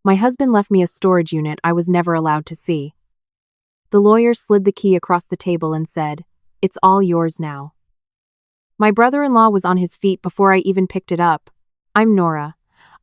My husband left me a storage unit I was never allowed to see. The lawyer slid the key across the table and said, "It's all yours now." My brother-in-law was on his feet before I even picked it up. I'm Nora.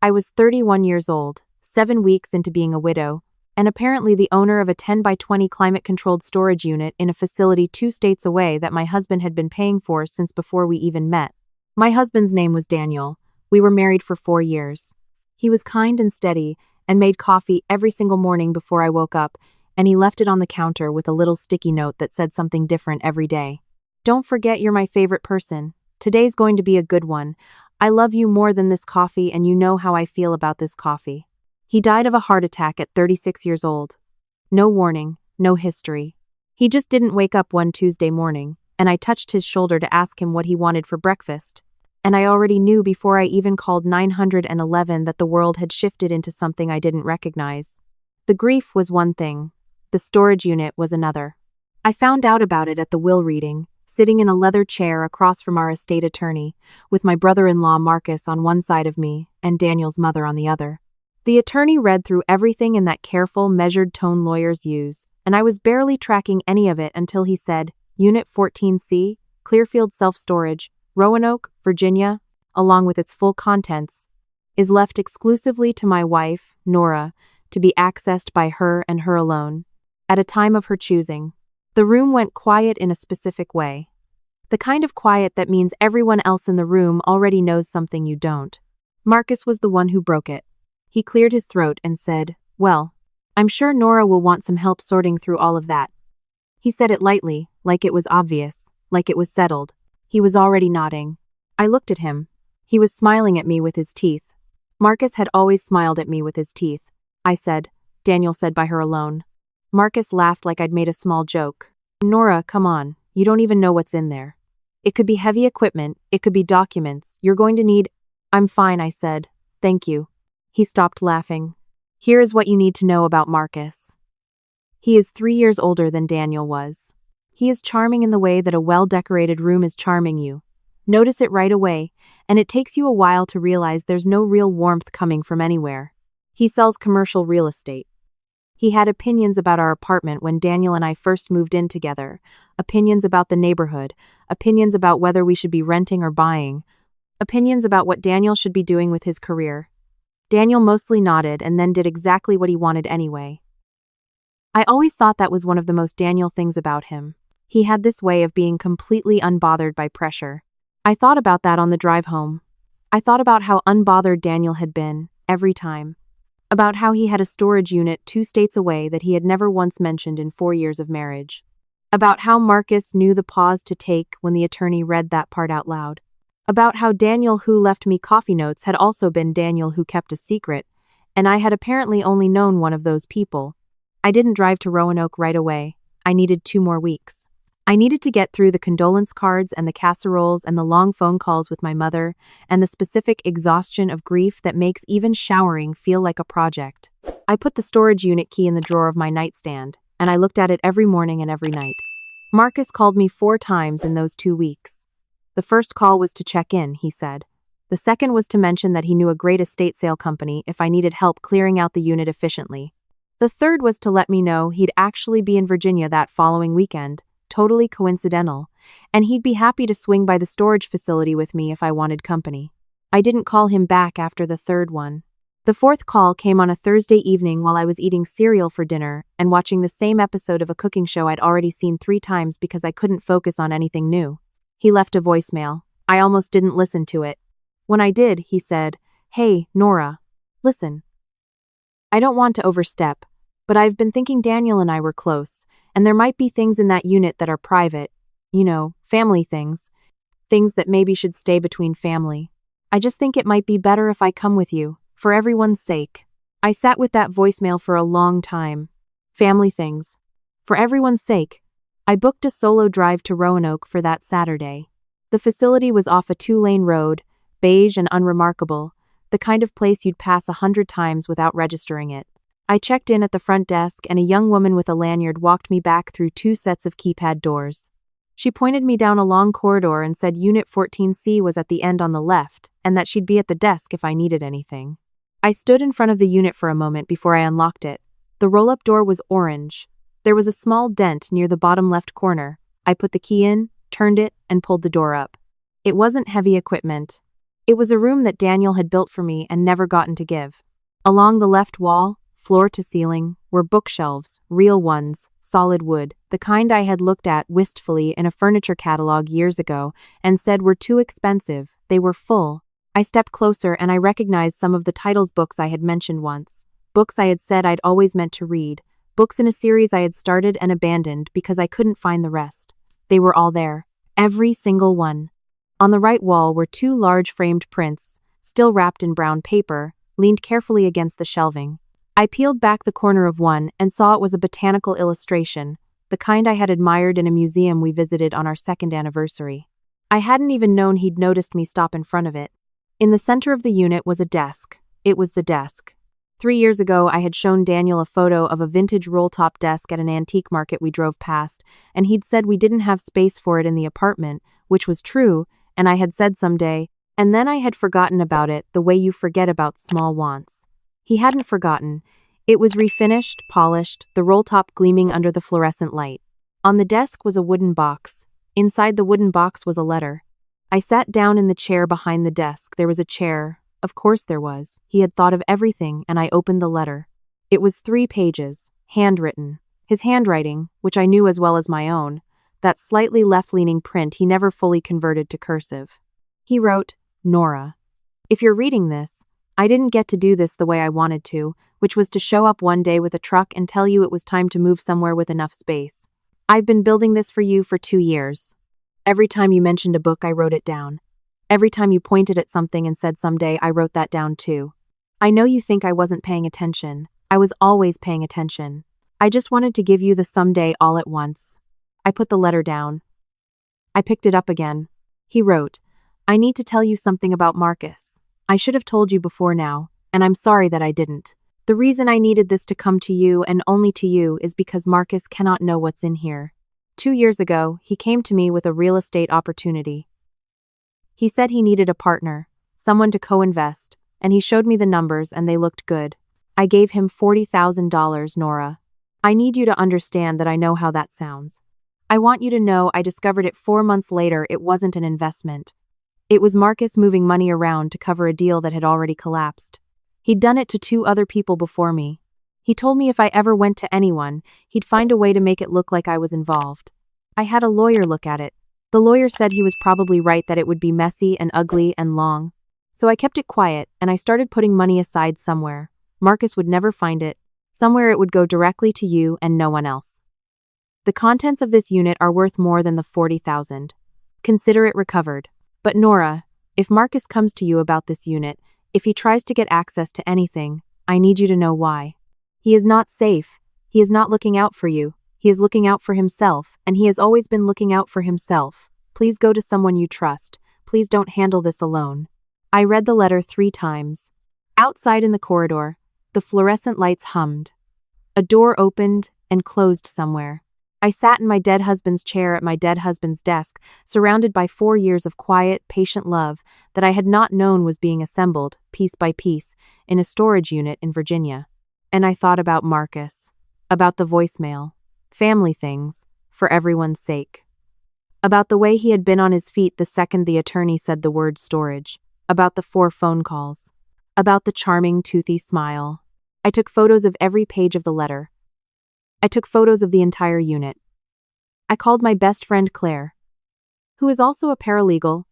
I was 31 years old, 7 weeks into being a widow, and apparently the owner of a 10 by 20 climate-controlled storage unit in a facility 2 states away that my husband had been paying for since before we even met. My husband's name was Daniel. We were married for 4 years. He was kind and steady and made coffee every single morning before I woke up, and he left it on the counter with a little sticky note that said something different every day. "Don't forget you're my favorite person. Today's going to be a good one. I love you more than this coffee, and you know how I feel about this coffee." He died of a heart attack at 36 years old. No warning, no history. He just didn't wake up one Tuesday morning, and I touched his shoulder to ask him what he wanted for breakfast. And I already knew before I even called 911 that the world had shifted into something I didn't recognize. The grief was one thing. The storage unit was another. I found out about it at the will reading, sitting in a leather chair across from our estate attorney, with my brother-in-law Marcus on one side of me and Daniel's mother on the other. The attorney read through everything in that careful, measured tone lawyers use, and I was barely tracking any of it until he said, "Unit 14C, Clearfield Self-Storage, Roanoke, Virginia, along with its full contents, is left exclusively to my wife, Nora, to be accessed by her and her alone, at a time of her choosing." The room went quiet in a specific way. The kind of quiet that means everyone else in the room already knows something you don't. Marcus was the one who broke it. He cleared his throat and said, "Well, I'm sure Nora will want some help sorting through all of that." He said it lightly, like it was obvious, like it was settled. He was already nodding. I looked at him. He was smiling at me with his teeth. Marcus had always smiled at me with his teeth. I said, "Daniel said by her alone." Marcus laughed like I'd made a small joke. "Nora, come on, you don't even know what's in there. It could be heavy equipment, it could be documents, you're going to need—" "I'm fine," I said. "Thank you." He stopped laughing. "Here is what you need to know about Marcus. He is 3 years older than Daniel was. He is charming in the way that a well-decorated room is charming you. Notice it right away, and it takes you a while to realize there's no real warmth coming from anywhere. He sells commercial real estate. He had opinions about our apartment when Daniel and I first moved in together, opinions about the neighborhood, opinions about whether we should be renting or buying, opinions about what Daniel should be doing with his career. Daniel mostly nodded and then did exactly what he wanted anyway. I always thought that was one of the most Daniel things about him. He had this way of being completely unbothered by pressure. I thought about that on the drive home. I thought about how unbothered Daniel had been, every time. About how he had a storage unit 2 states away that he had never once mentioned in 4 years of marriage. About how Marcus knew the pause to take when the attorney read that part out loud. About how Daniel who left me coffee notes had also been Daniel who kept a secret, and I had apparently only known one of those people. I didn't drive to Roanoke right away. I needed 2 more weeks. I needed to get through the condolence cards and the casseroles and the long phone calls with my mother and the specific exhaustion of grief that makes even showering feel like a project. I put the storage unit key in the drawer of my nightstand, and I looked at it every morning and every night. Marcus called me 4 times in those 2 weeks. The first call was to check in, he said. The second was to mention that he knew a great estate sale company if I needed help clearing out the unit efficiently. The third was to let me know he'd actually be in Virginia that following weekend, totally coincidental, and he'd be happy to swing by the storage facility with me if I wanted company. I didn't call him back after the third one. The fourth call came on a Thursday evening while I was eating cereal for dinner and watching the same episode of a cooking show I'd already seen 3 times because I couldn't focus on anything new. He left a voicemail. I almost didn't listen to it. When I did, he said, "Hey, Nora. Listen. I don't want to overstep, but I've been thinking Daniel and I were close, and there might be things in that unit that are private, family things that maybe should stay between family. I just think it might be better if I come with you, for everyone's sake." I sat with that voicemail for a long time. Family things. For everyone's sake. I booked a solo drive to Roanoke for that Saturday. The facility was off a 2-lane road, beige and unremarkable, the kind of place you'd pass 100 times without registering it. I checked in at the front desk and a young woman with a lanyard walked me back through 2 sets of keypad doors. She pointed me down a long corridor and said Unit 14C was at the end on the left and that she'd be at the desk if I needed anything. I stood in front of the unit for a moment before I unlocked it. The roll-up door was orange. There was a small dent near the bottom left corner. I put the key in, turned it, and pulled the door up. It wasn't heavy equipment. It was a room that Daniel had built for me and never gotten to give. Along the left wall, floor to ceiling, were bookshelves, real ones, solid wood, the kind I had looked at wistfully in a furniture catalog years ago and said were too expensive. They were full. I stepped closer and I recognized some of the titles books I had mentioned once. Books I had said I'd always meant to read. Books in a series I had started and abandoned because I couldn't find the rest. They were all there. Every single one. On the right wall were two large framed prints, still wrapped in brown paper, leaned carefully against the shelving. I peeled back the corner of one and saw it was a botanical illustration, the kind I had admired in a museum we visited on our second anniversary. I hadn't even known he'd noticed me stop in front of it. In the center of the unit was a desk. It was the desk. 3 years ago, I had shown Daniel a photo of a vintage roll-top desk at an antique market we drove past, and he'd said we didn't have space for it in the apartment, which was true, and I had said someday, and then I had forgotten about it the way you forget about small wants. He hadn't forgotten. It was refinished, polished, the roll-top gleaming under the fluorescent light. On the desk was a wooden box. Inside the wooden box was a letter. I sat down in the chair behind the desk. There was a chair. Of course there was. He had thought of everything, and I opened the letter. It was 3 pages, handwritten. His handwriting, which I knew as well as my own, that slightly left-leaning print he never fully converted to cursive. He wrote, Nora. If you're reading this, I didn't get to do this the way I wanted to, which was to show up one day with a truck and tell you it was time to move somewhere with enough space. I've been building this for you for 2 years. Every time you mentioned a book, I wrote it down. Every time you pointed at something and said someday, I wrote that down too. I know you think I wasn't paying attention. I was always paying attention. I just wanted to give you the someday all at once. I put the letter down. I picked it up again. He wrote, I need to tell you something about Marcus. I should have told you before now, and I'm sorry that I didn't. The reason I needed this to come to you and only to you is because Marcus cannot know what's in here. 2 years ago, he came to me with a real estate opportunity. He said he needed a partner, someone to co-invest, and he showed me the numbers and they looked good. I gave him $40,000, Nora. I need you to understand that I know how that sounds. I want you to know I discovered it 4 months later it wasn't an investment. It was Marcus moving money around to cover a deal that had already collapsed. He'd done it to 2 other people before me. He told me if I ever went to anyone, he'd find a way to make it look like I was involved. I had a lawyer look at it. The lawyer said he was probably right that it would be messy and ugly and long. So I kept it quiet and I started putting money aside somewhere. Marcus would never find it. Somewhere it would go directly to you and no one else. The contents of this unit are worth more than the $40,000. Consider it recovered. But Nora, if Marcus comes to you about this unit, if he tries to get access to anything, I need you to know why. He is not safe. He is not looking out for you. He is looking out for himself, and he has always been looking out for himself. Please go to someone you trust. Please don't handle this alone. I read the letter 3 times. Outside in the corridor, the fluorescent lights hummed. A door opened and closed somewhere. I sat in my dead husband's chair at my dead husband's desk, surrounded by 4 years of quiet, patient love that I had not known was being assembled, piece by piece, in a storage unit in Virginia. And I thought about Marcus, about the voicemail, family things, for everyone's sake. About the way he had been on his feet the second the attorney said the word storage, about the 4 phone calls, about the charming, toothy smile. I took photos of every page of the letter. I took photos of the entire unit. I called my best friend Claire, who is also a paralegal,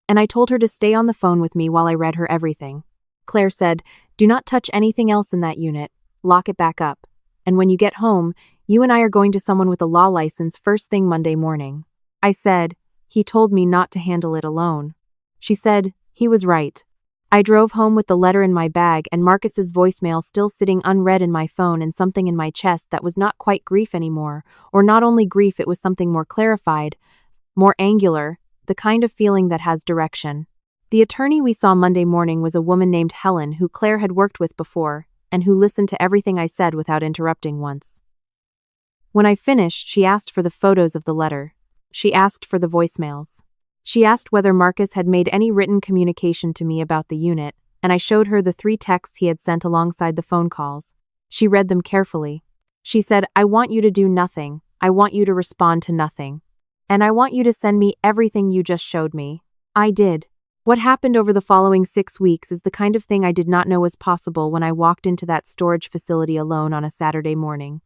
and I told her to stay on the phone with me while I read her everything. Claire said, do not touch anything else in that unit, lock it back up, and when you get home, you and I are going to someone with a law license first thing Monday morning. I said, he told me not to handle it alone. She said, he was right. I drove home with the letter in my bag and Marcus's voicemail still sitting unread in my phone and something in my chest that was not quite grief anymore, or not only grief, it was something more clarified, more angular, the kind of feeling that has direction. The attorney we saw Monday morning was a woman named Helen who Claire had worked with before, and who listened to everything I said without interrupting once. When I finished, she asked for the photos of the letter. She asked for the voicemails. She asked whether Marcus had made any written communication to me about the unit, and I showed her the 3 texts he had sent alongside the phone calls. She read them carefully. She said, "I want you to do nothing. I want you to respond to nothing. And I want you to send me everything you just showed me." I did. What happened over the following 6 weeks is the kind of thing I did not know was possible when I walked into that storage facility alone on a Saturday morning.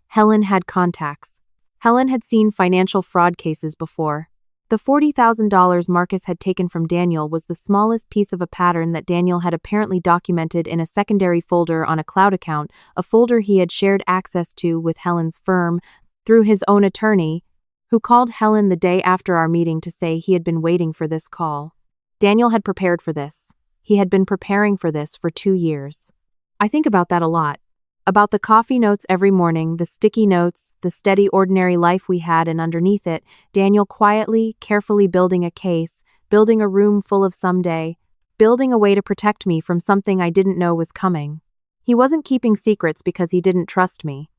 Helen had contacts. Helen had seen financial fraud cases before. The $40,000 Marcus had taken from Daniel was the smallest piece of a pattern that Daniel had apparently documented in a secondary folder on a cloud account, a folder he had shared access to with Helen's firm through his own attorney, who called Helen the day after our meeting to say he had been waiting for this call. Daniel had prepared for this. He had been preparing for this for 2 years. I think about that a lot. About the coffee notes every morning, the sticky notes, the steady ordinary life we had, and underneath it, Daniel quietly, carefully building a case, building a room full of someday, building a way to protect me from something I didn't know was coming. He wasn't keeping secrets because he didn't trust me.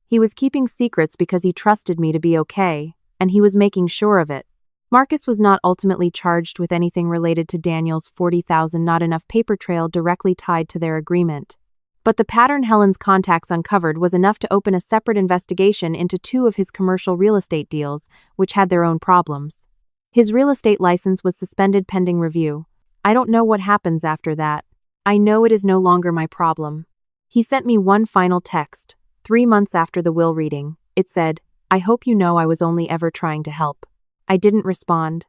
He was keeping secrets because he trusted me to be okay, and he was making sure of it. Marcus was not ultimately charged with anything related to Daniel's $40,000 not enough paper trail directly tied to their agreement. But the pattern Helen's contacts uncovered was enough to open a separate investigation into 2 of his commercial real estate deals, which had their own problems. His real estate license was suspended pending review. I don't know what happens after that. I know it is no longer my problem. He sent me one final text, 3 months after the will reading. It said, "I hope you know I was only ever trying to help." I didn't respond.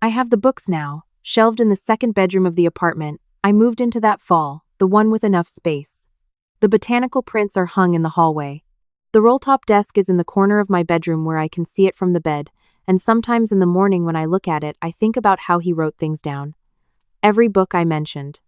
I have the books now, shelved in the 2nd bedroom of the apartment. I moved into that fall, the one with enough space. The botanical prints are hung in the hallway. The roll-top desk is in the corner of my bedroom where I can see it from the bed, and sometimes in the morning when I look at it, I think about how he wrote things down. Every book I mentioned.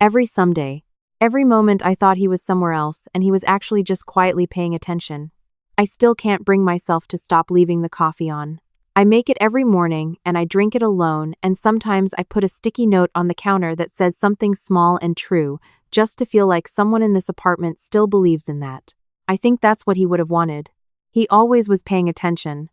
Every someday. Every moment I thought he was somewhere else, and he was actually just quietly paying attention. I still can't bring myself to stop leaving the coffee on. I make it every morning, and I drink it alone, and sometimes I put a sticky note on the counter that says something small and true, just to feel like someone in this apartment still believes in that. I think that's what he would have wanted. He always was paying attention,